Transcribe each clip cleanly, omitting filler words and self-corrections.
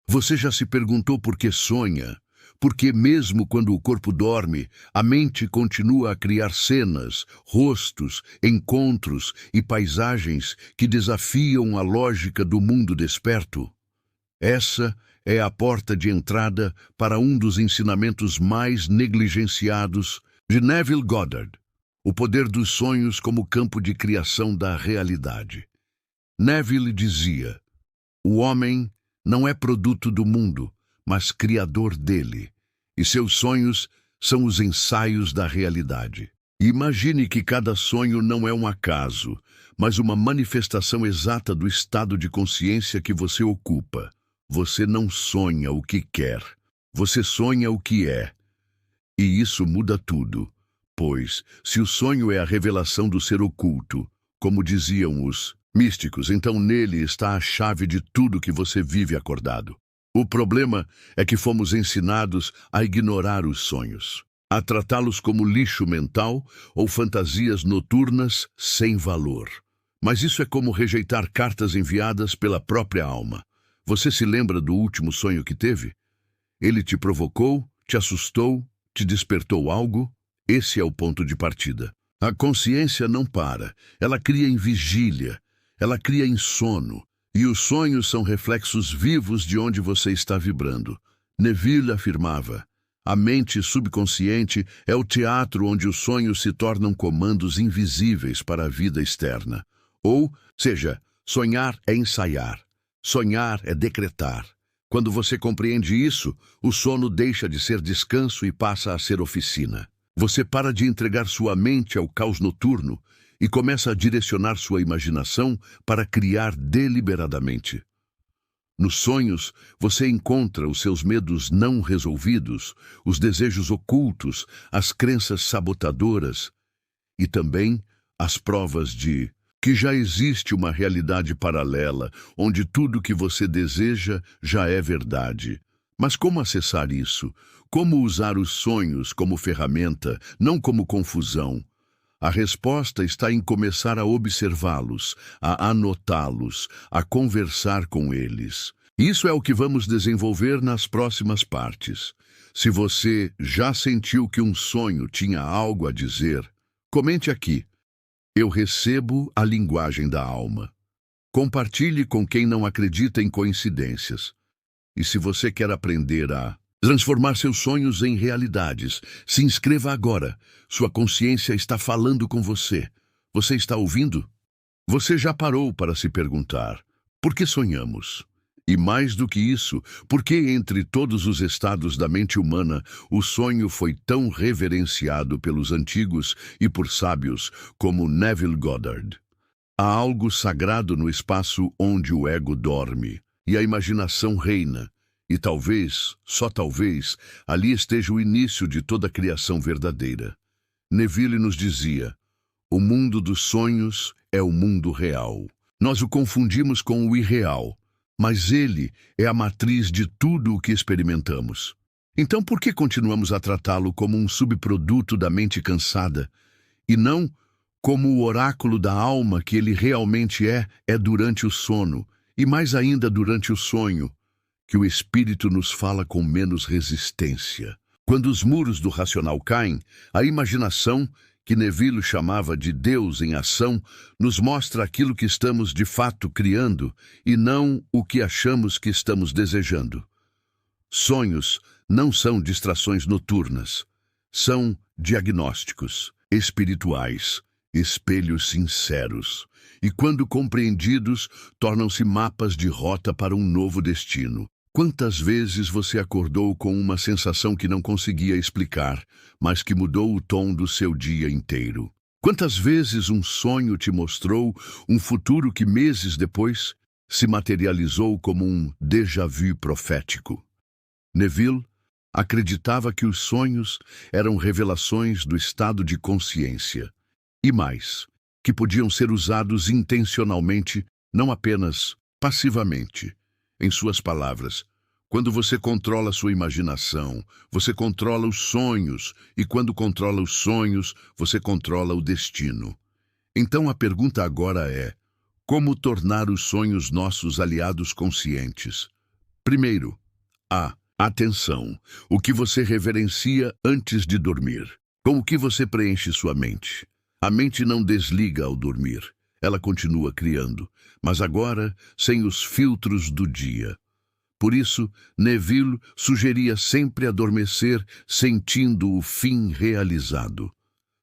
Você já se perguntou por que sonha? Porque mesmo quando o corpo dorme, a mente continua a criar cenas, rostos, encontros e paisagens que desafiam a lógica do mundo desperto? Essa é a porta de entrada para um dos ensinamentos mais negligenciados de Neville Goddard, o poder dos sonhos como campo de criação da realidade. Neville dizia: o homem não é produto do mundo, mas criador dele, e seus sonhos são os ensaios da realidade. Imagine que cada sonho não é um acaso, mas uma manifestação exata do estado de consciência que você ocupa. Você não sonha o que quer, você sonha o que é. E isso muda tudo, pois, se o sonho é a revelação do ser oculto, como diziam os místicos, então nele está a chave de tudo que você vive acordado. O problema é que fomos ensinados a ignorar os sonhos, a tratá-los como lixo mental ou fantasias noturnas sem valor. Mas isso é como rejeitar cartas enviadas pela própria alma. Você se lembra do último sonho que teve? Ele te provocou, te assustou, te despertou algo? Esse é o ponto de partida. A consciência não para, ela cria em vigília, ela cria em sono, e os sonhos são reflexos vivos de onde você está vibrando. Neville afirmava: a mente subconsciente é o teatro onde os sonhos se tornam comandos invisíveis para a vida externa. Ou seja, sonhar é ensaiar, sonhar é decretar. Quando você compreende isso, o sono deixa de ser descanso e passa a ser oficina. Você para de entregar sua mente ao caos noturno e começa a direcionar sua imaginação para criar deliberadamente. Nos sonhos, você encontra os seus medos não resolvidos, os desejos ocultos, as crenças sabotadoras e também as provas de que já existe uma realidade paralela, onde tudo que você deseja já é verdade. Mas como acessar isso? Como usar os sonhos como ferramenta, não como confusão? A resposta está em começar a observá-los, a anotá-los, a conversar com eles. Isso é o que vamos desenvolver nas próximas partes. Se você já sentiu que um sonho tinha algo a dizer, comente aqui. Eu recebo a linguagem da alma. Compartilhe com quem não acredita em coincidências. E se você quer aprender a transformar seus sonhos em realidades, se inscreva agora. Sua consciência está falando com você. Você está ouvindo? Você já parou para se perguntar: por que sonhamos? E mais do que isso, por que entre todos os estados da mente humana, o sonho foi tão reverenciado pelos antigos e por sábios como Neville Goddard? Há algo sagrado no espaço onde o ego dorme e a imaginação reina. E talvez, só talvez, ali esteja o início de toda a criação verdadeira. Neville nos dizia: o mundo dos sonhos é o mundo real. Nós o confundimos com o irreal, mas ele é a matriz de tudo o que experimentamos. Então por que continuamos a tratá-lo como um subproduto da mente cansada, e não como o oráculo da alma que ele realmente é durante o sono, e mais ainda durante o sonho, que o espírito nos fala com menos resistência? Quando os muros do racional caem, a imaginação, que Neville chamava de Deus em ação, nos mostra aquilo que estamos de fato criando e não o que achamos que estamos desejando. Sonhos não são distrações noturnas, são diagnósticos espirituais, espelhos sinceros, e quando compreendidos, tornam-se mapas de rota para um novo destino. Quantas vezes você acordou com uma sensação que não conseguia explicar, mas que mudou o tom do seu dia inteiro? Quantas vezes um sonho te mostrou um futuro que meses depois se materializou como um déjà vu profético? Neville acreditava que os sonhos eram revelações do estado de consciência, e mais, que podiam ser usados intencionalmente, não apenas passivamente. Em suas palavras: quando você controla sua imaginação, você controla os sonhos, e quando controla os sonhos, você controla o destino. Então a pergunta agora é: como tornar os sonhos nossos aliados conscientes? Primeiro, a atenção, o que você reverencia antes de dormir. Com o que você preenche sua mente? A mente não desliga ao dormir, ela continua criando, mas agora sem os filtros do dia. Por isso, Neville sugeria sempre adormecer sentindo o fim realizado.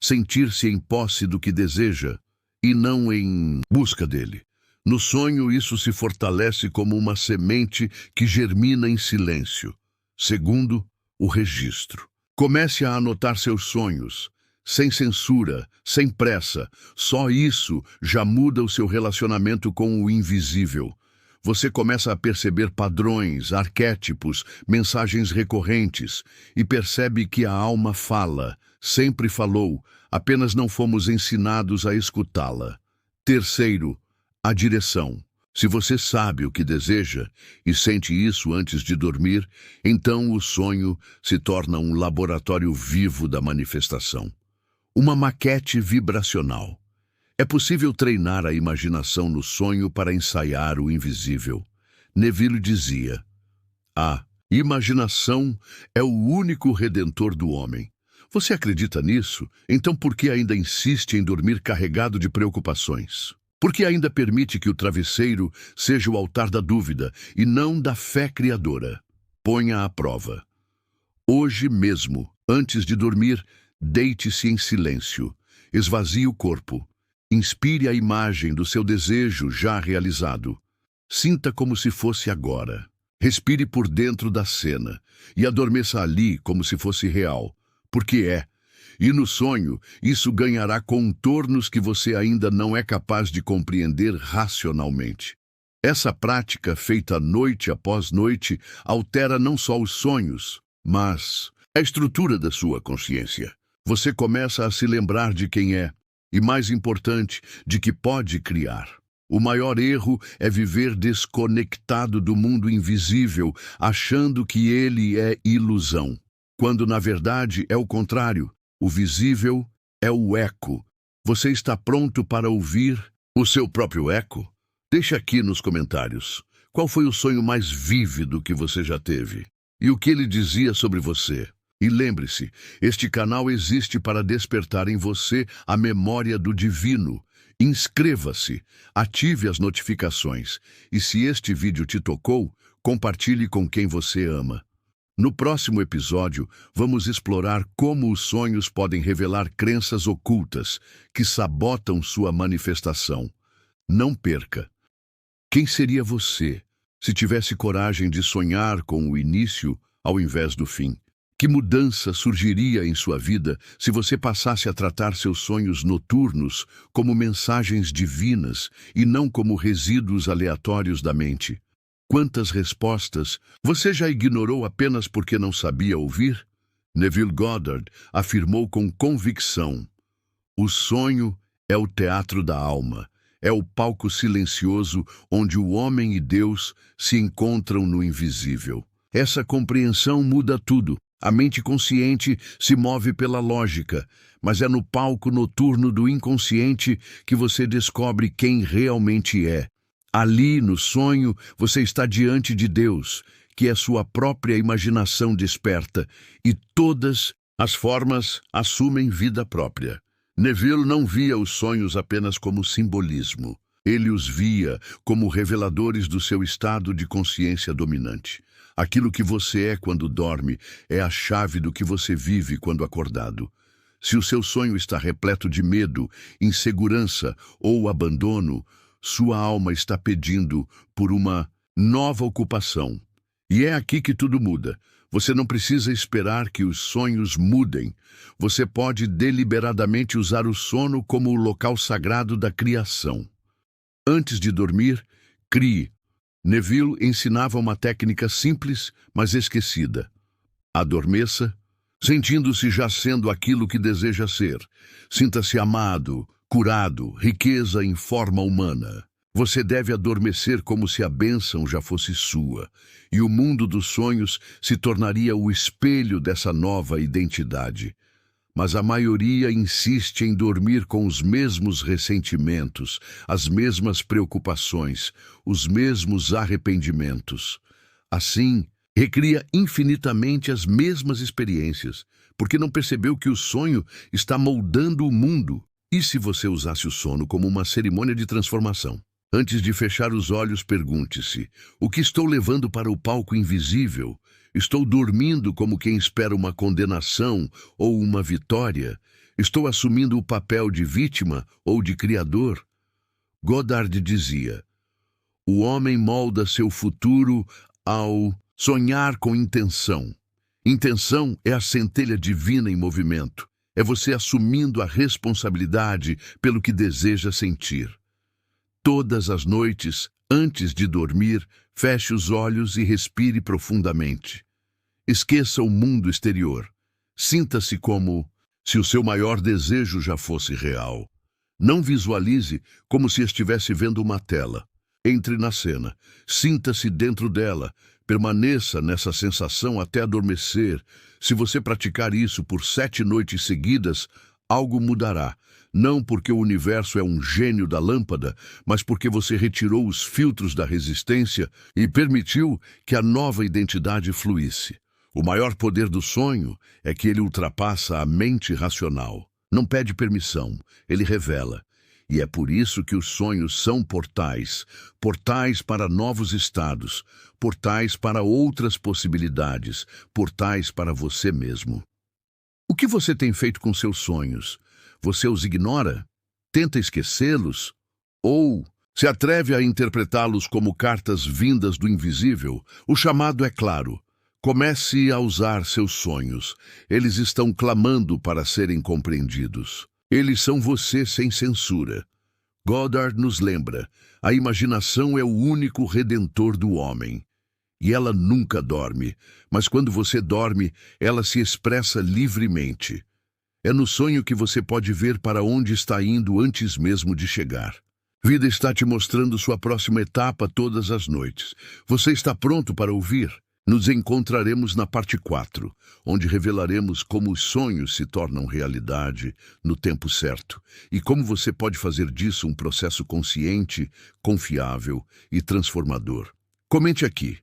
Sentir-se em posse do que deseja e não em busca dele. No sonho, isso se fortalece como uma semente que germina em silêncio. Segundo, o registro. Comece a anotar seus sonhos, sem censura, sem pressa. Só isso já muda o seu relacionamento com o invisível. Você começa a perceber padrões, arquétipos, mensagens recorrentes e percebe que a alma fala, sempre falou, apenas não fomos ensinados a escutá-la. Terceiro, a direção. Se você sabe o que deseja e sente isso antes de dormir, então o sonho se torna um laboratório vivo da manifestação. Uma maquete vibracional. É possível treinar a imaginação no sonho para ensaiar o invisível. Neville dizia: a imaginação é o único redentor do homem. Você acredita nisso? Então por que ainda insiste em dormir carregado de preocupações? Por que ainda permite que o travesseiro seja o altar da dúvida e não da fé criadora? Ponha à prova. Hoje mesmo, antes de dormir, deite-se em silêncio. Esvazie o corpo. Inspire a imagem do seu desejo já realizado. Sinta como se fosse agora. Respire por dentro da cena e adormeça ali como se fosse real, porque é. E no sonho, isso ganhará contornos que você ainda não é capaz de compreender racionalmente. Essa prática, feita noite após noite, altera não só os sonhos, mas a estrutura da sua consciência. Você começa a se lembrar de quem é, e mais importante, de que pode criar. O maior erro é viver desconectado do mundo invisível, achando que ele é ilusão, quando na verdade é o contrário. O visível é o eco. Você está pronto para ouvir o seu próprio eco? Deixe aqui nos comentários. Qual foi o sonho mais vívido que você já teve? E o que ele dizia sobre você? E lembre-se, este canal existe para despertar em você a memória do divino. Inscreva-se, ative as notificações e se este vídeo te tocou, compartilhe com quem você ama. No próximo episódio, vamos explorar como os sonhos podem revelar crenças ocultas que sabotam sua manifestação. Não perca! Quem seria você se tivesse coragem de sonhar com o início ao invés do fim? Que mudança surgiria em sua vida se você passasse a tratar seus sonhos noturnos como mensagens divinas e não como resíduos aleatórios da mente? Quantas respostas você já ignorou apenas porque não sabia ouvir? Neville Goddard afirmou com convicção: o sonho é o teatro da alma, é o palco silencioso onde o homem e Deus se encontram no invisível. Essa compreensão muda tudo. A mente consciente se move pela lógica, mas é no palco noturno do inconsciente que você descobre quem realmente é. Ali, no sonho, você está diante de Deus, que é sua própria imaginação desperta, e todas as formas assumem vida própria. Neville não via os sonhos apenas como simbolismo. Ele os via como reveladores do seu estado de consciência dominante. Aquilo que você é quando dorme é a chave do que você vive quando acordado. Se o seu sonho está repleto de medo, insegurança ou abandono, sua alma está pedindo por uma nova ocupação. E é aqui que tudo muda. Você não precisa esperar que os sonhos mudem. Você pode deliberadamente usar o sono como o local sagrado da criação. Antes de dormir, crie. Neville ensinava uma técnica simples, mas esquecida. Adormeça, sentindo-se já sendo aquilo que deseja ser. Sinta-se amado, curado, riqueza em forma humana. Você deve adormecer como se a bênção já fosse sua, e o mundo dos sonhos se tornaria o espelho dessa nova identidade. Mas a maioria insiste em dormir com os mesmos ressentimentos, as mesmas preocupações, os mesmos arrependimentos. Assim, recria infinitamente as mesmas experiências, porque não percebeu que o sonho está moldando o mundo. E se você usasse o sono como uma cerimônia de transformação? Antes de fechar os olhos, pergunte-se: o que estou levando para o palco invisível? Estou dormindo como quem espera uma condenação ou uma vitória? Estou assumindo o papel de vítima ou de criador? Goddard dizia: o homem molda seu futuro ao sonhar com intenção. Intenção é a centelha divina em movimento. É você assumindo a responsabilidade pelo que deseja sentir. Todas as noites, antes de dormir, feche os olhos e respire profundamente. Esqueça o mundo exterior. Sinta-se como se o seu maior desejo já fosse real. Não visualize como se estivesse vendo uma tela. Entre na cena. Sinta-se dentro dela. Permaneça nessa sensação até adormecer. Se você praticar isso por 7 noites seguidas, algo mudará. Não porque o universo é um gênio da lâmpada, mas porque você retirou os filtros da resistência e permitiu que a nova identidade fluísse. O maior poder do sonho é que ele ultrapassa a mente racional. Não pede permissão, ele revela. E é por isso que os sonhos são portais, portais para novos estados, portais para outras possibilidades, portais para você mesmo. O que você tem feito com seus sonhos? Você os ignora? Tenta esquecê-los? Ou se atreve a interpretá-los como cartas vindas do invisível? O chamado é claro. Comece a usar seus sonhos. Eles estão clamando para serem compreendidos. Eles são você sem censura. Goddard nos lembra: a imaginação é o único redentor do homem. E ela nunca dorme, mas quando você dorme, ela se expressa livremente. É no sonho que você pode ver para onde está indo antes mesmo de chegar. Vida está te mostrando sua próxima etapa todas as noites. Você está pronto para ouvir? Nos encontraremos na parte 4, onde revelaremos como os sonhos se tornam realidade no tempo certo e como você pode fazer disso um processo consciente, confiável e transformador. Comente aqui.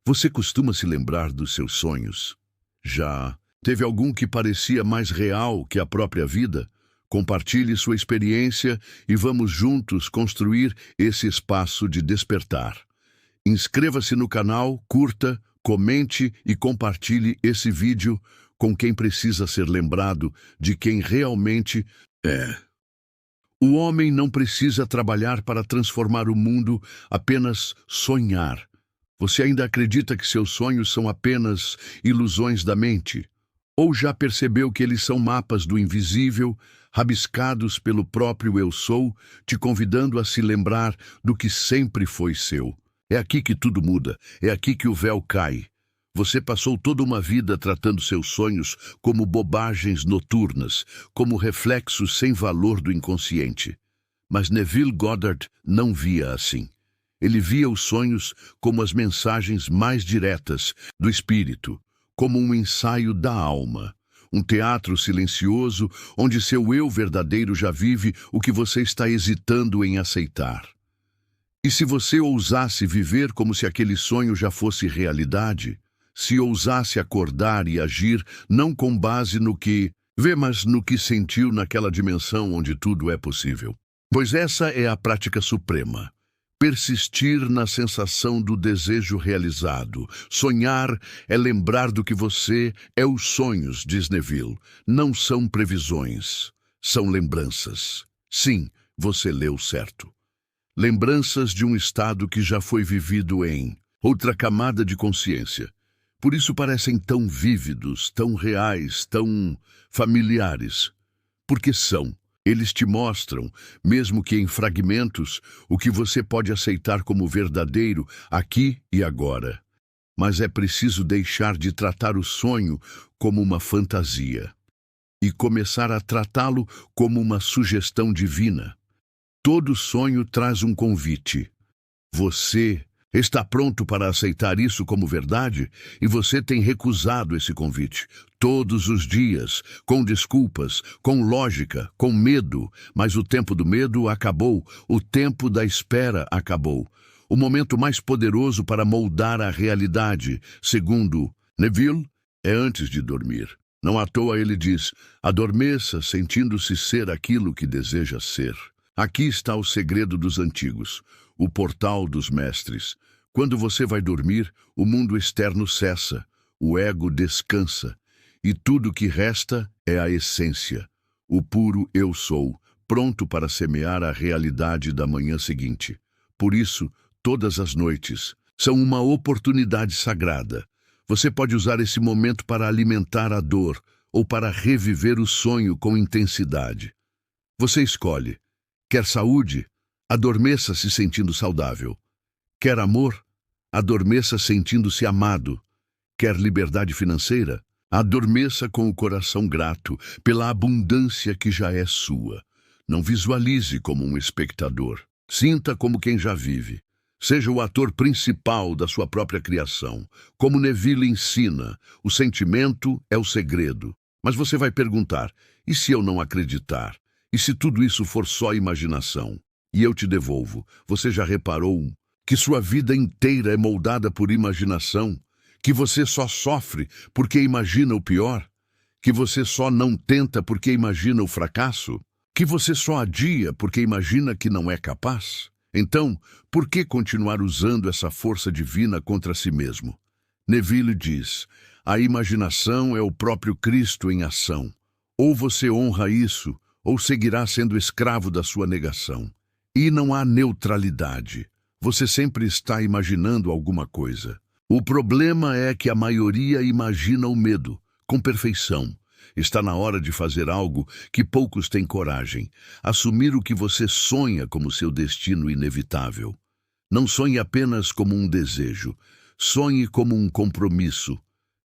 Você costuma se lembrar dos seus sonhos? Já teve algum que parecia mais real que a própria vida? Compartilhe sua experiência e vamos juntos construir esse espaço de despertar. Inscreva-se no canal, curta, comente e compartilhe esse vídeo com quem precisa ser lembrado de quem realmente é. O homem não precisa trabalhar para transformar o mundo, apenas sonhar. Você ainda acredita que seus sonhos são apenas ilusões da mente? Ou já percebeu que eles são mapas do invisível, rabiscados pelo próprio Eu Sou, te convidando a se lembrar do que sempre foi seu? É aqui que tudo muda, é aqui que o véu cai. Você passou toda uma vida tratando seus sonhos como bobagens noturnas, como reflexos sem valor do inconsciente. Mas Neville Goddard não via assim. Ele via os sonhos como as mensagens mais diretas do espírito, como um ensaio da alma, um teatro silencioso onde seu eu verdadeiro já vive o que você está hesitando em aceitar. E se você ousasse viver como se aquele sonho já fosse realidade, se ousasse acordar e agir não com base no que vê, mas no que sentiu naquela dimensão onde tudo é possível. Pois essa é a prática suprema. Persistir na sensação do desejo realizado. Sonhar é lembrar do que você é. Os sonhos, diz Neville, não são previsões, são lembranças. Sim, você leu certo. Lembranças de um estado que já foi vivido em outra camada de consciência. Por isso parecem tão vívidos, tão reais, tão familiares. Porque são. Eles te mostram, mesmo que em fragmentos, o que você pode aceitar como verdadeiro aqui e agora. Mas é preciso deixar de tratar o sonho como uma fantasia e começar a tratá-lo como uma sugestão divina. Todo sonho traz um convite. Você está pronto para aceitar isso como verdade? E você tem recusado esse convite. Todos os dias, com desculpas, com lógica, com medo. Mas o tempo do medo acabou. O tempo da espera acabou. o momento mais poderoso para moldar a realidade, segundo Neville, é antes de dormir. Não à toa ele diz: adormeça sentindo-se ser aquilo que deseja ser. Aqui está o segredo dos antigos, o portal dos mestres. Quando você vai dormir, o mundo externo cessa, o ego descansa, e tudo que resta é a essência, o puro eu sou, pronto para semear a realidade da manhã seguinte. Por isso, todas as noites são uma oportunidade sagrada. Você pode usar esse momento para alimentar a dor ou para reviver o sonho com intensidade. Você escolhe. Quer saúde? Adormeça se sentindo saudável. Quer amor? Adormeça sentindo-se amado. Quer liberdade financeira? Adormeça com o coração grato pela abundância que já é sua. Não visualize como um espectador. Sinta como quem já vive. Seja o ator principal da sua própria criação. Como Neville ensina, o sentimento é o segredo. Mas você vai perguntar: e se eu não acreditar? E se tudo isso for só imaginação? E eu te devolvo: você já reparou que sua vida inteira é moldada por imaginação? Que você só sofre porque imagina o pior? Que você só não tenta porque imagina o fracasso? Que você só adia porque imagina que não é capaz? Então, por que continuar usando essa força divina contra si mesmo? Neville diz: a imaginação é o próprio Cristo em ação. Ou você honra isso, ou seguirá sendo escravo da sua negação. E não há neutralidade. Você sempre está imaginando alguma coisa. O problema é que a maioria imagina o medo, com perfeição. Está na hora de fazer algo que poucos têm coragem. Assumir o que você sonha como seu destino inevitável. Não sonhe apenas como um desejo. Sonhe como um compromisso.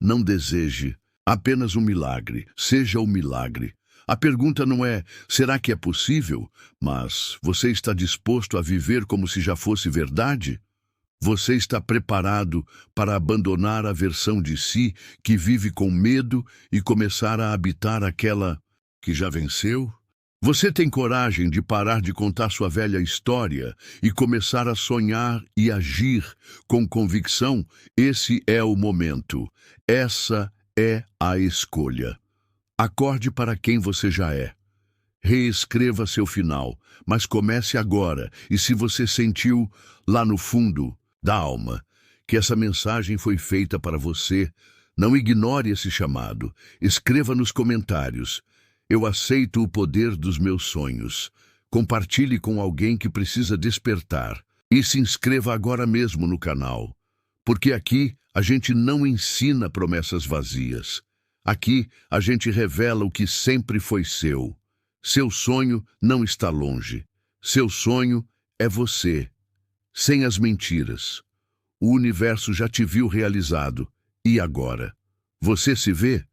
Não deseje apenas um milagre. Seja o milagre. A pergunta não é: será que é possível? Mas você está disposto a viver como se já fosse verdade? Você está preparado para abandonar a versão de si que vive com medo e começar a habitar aquela que já venceu? Você tem coragem de parar de contar sua velha história e começar a sonhar e agir com convicção? Esse é o momento. Essa é a escolha. Acorde para quem você já é. Reescreva seu final, mas comece agora. E se você sentiu lá no fundo da alma que essa mensagem foi feita para você, não ignore esse chamado. Escreva nos comentários: eu aceito o poder dos meus sonhos. Compartilhe com alguém que precisa despertar. E se inscreva agora mesmo no canal. Porque aqui a gente não ensina promessas vazias. Aqui a gente revela o que sempre foi seu. Seu sonho não está longe. Seu sonho é você. Sem as mentiras. O universo já te viu realizado. E agora? Você se vê?